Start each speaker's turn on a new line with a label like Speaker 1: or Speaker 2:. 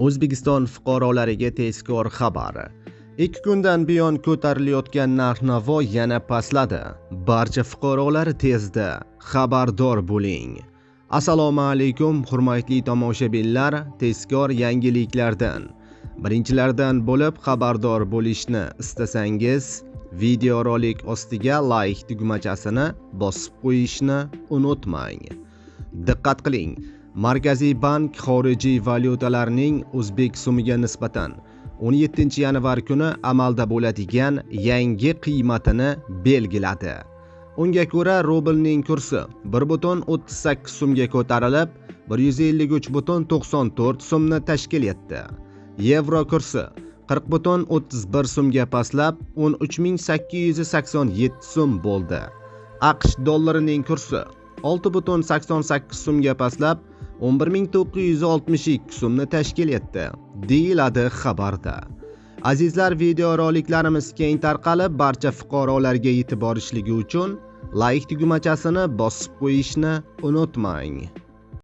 Speaker 1: O'zbekiston fuqarolariga tezkor xabar. 2 kundan buyon ko'tarilayotgan narx-navo yana pastladi. Barcha fuqarolar tezda xabardor bo'ling. Assalomu alaykum hurmatli tomoshabinlar, tezkor yangiliklardan birinchilardan bo'lib xabardor bo'lishni istasangiz, videorolik ostiga like tugmachasini bosib qo'yishni unutmang. Diqqat qiling. Markaziy bank xorijiy valyutalarning o'zbek so'miga nisbatan 17 yanvar kuni amalda bo'ladigan yangi qiymatini belgiladi. Unga ko'ra rublning kursi 1,38 so'mga ko'tarilib, 153,94 so'mni tashkil etdi. Yevro kursi 40,31 so'mga pastlab, 13,887 so'm bo'ldi. AQSh dollarining kursi 6,88 so'mga pastlab, 11,962 so'mni tashkil etdi, deyiladi xabarda. Azizlar, videoroliklarimiz keng tarqalib, barcha fuqarolarga yetib borishligi uchun like tugmachasini bosib qo'yishni unutmang.